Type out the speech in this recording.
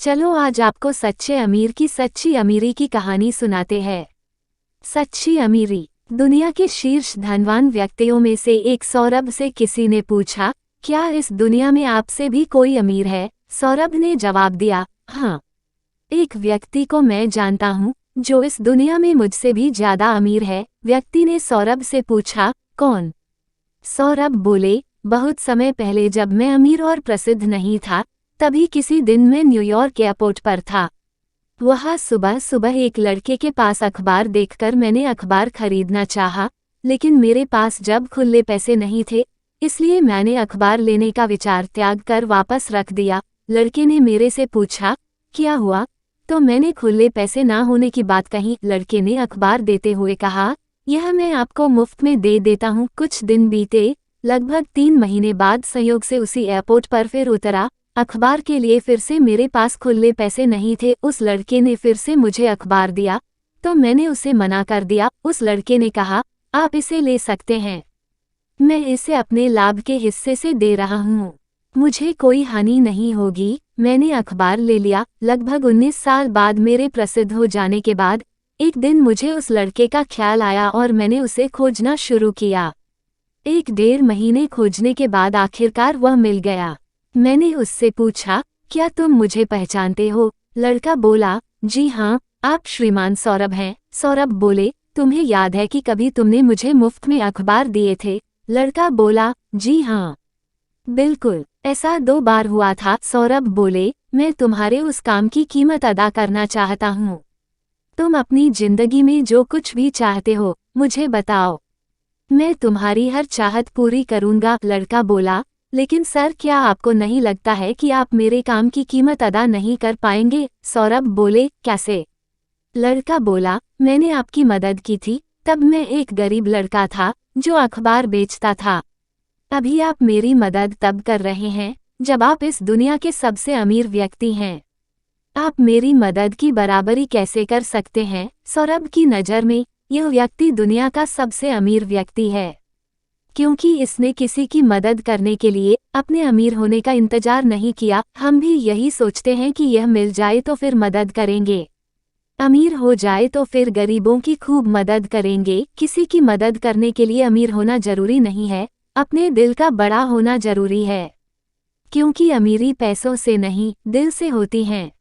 चलो आज आपको सच्चे अमीर की सच्ची अमीरी की कहानी सुनाते हैं। सच्ची अमीरी। दुनिया के शीर्ष धनवान व्यक्तियों में से एक सौरभ से किसी ने पूछा, क्या इस दुनिया में आपसे भी कोई अमीर है? सौरभ ने जवाब दिया, हाँ, एक व्यक्ति को मैं जानता हूँ जो इस दुनिया में मुझसे भी ज्यादा अमीर है। व्यक्ति ने सौरभ से पूछा, कौन? सौरभ बोले, बहुत समय पहले जब मैं अमीर और प्रसिद्ध नहीं था, तभी किसी दिन मैं न्यूयॉर्क एयरपोर्ट पर था। वहाँ सुबह सुबह एक लड़के के पास अखबार देखकर मैंने अखबार खरीदना चाहा, लेकिन मेरे पास जब खुले पैसे नहीं थे, इसलिए मैंने अखबार लेने का विचार त्याग कर वापस रख दिया। लड़के ने मेरे से पूछा, क्या हुआ? तो मैंने खुले पैसे ना होने की बात कही। लड़के ने अखबार देते हुए कहा, यह मैं आपको मुफ्त में दे देता हूँ। कुछ दिन बीते, लगभग 3 महीने बाद संयोग से उसी एयरपोर्ट पर फिर उतरा। अखबार के लिए फिर से मेरे पास खुले पैसे नहीं थे। उस लड़के ने फिर से मुझे अखबार दिया, तो मैंने उसे मना कर दिया। उस लड़के ने कहा, आप इसे ले सकते हैं, मैं इसे अपने लाभ के हिस्से से दे रहा हूँ, मुझे कोई हानि नहीं होगी। मैंने अखबार ले लिया। लगभग 19 साल बाद मेरे प्रसिद्ध हो जाने के बाद एक दिन मुझे उस लड़के का ख्याल आया और मैंने उसे खोजना शुरू किया। 1-1.5 महीने खोजने के बाद आखिरकार वह मिल गया। मैंने उससे पूछा, क्या तुम मुझे पहचानते हो? लड़का बोला, जी हाँ, आप श्रीमान सौरभ हैं। सौरभ बोले, तुम्हें याद है कि कभी तुमने मुझे मुफ्त में अखबार दिए थे? लड़का बोला, जी हाँ, बिल्कुल, ऐसा 2 बार हुआ था। सौरभ बोले, मैं तुम्हारे उस काम की कीमत अदा करना चाहता हूँ। तुम अपनी जिंदगी में जो कुछ भी चाहते हो, मुझे बताओ, मैं तुम्हारी हर चाहत पूरी करूँगा। लड़का बोला, लेकिन सर, क्या आपको नहीं लगता है कि आप मेरे काम की कीमत अदा नहीं कर पाएंगे? सौरभ बोले, कैसे? लड़का बोला, मैंने आपकी मदद की थी, तब मैं एक गरीब लड़का था जो अखबार बेचता था। अभी आप मेरी मदद तब कर रहे हैं जब आप इस दुनिया के सबसे अमीर व्यक्ति हैं। आप मेरी मदद की बराबरी कैसे कर सकते हैं? सौरभ की नज़र में यह व्यक्ति दुनिया का सबसे अमीर व्यक्ति है, क्योंकि इसने किसी की मदद करने के लिए अपने अमीर होने का इंतजार नहीं किया। हम भी यही सोचते हैं कि यह मिल जाए तो फिर मदद करेंगे, अमीर हो जाए तो फिर गरीबों की खूब मदद करेंगे। किसी की मदद करने के लिए अमीर होना जरूरी नहीं है, अपने दिल का बड़ा होना जरूरी है, क्योंकि अमीरी पैसों से नहीं, दिल से होती है।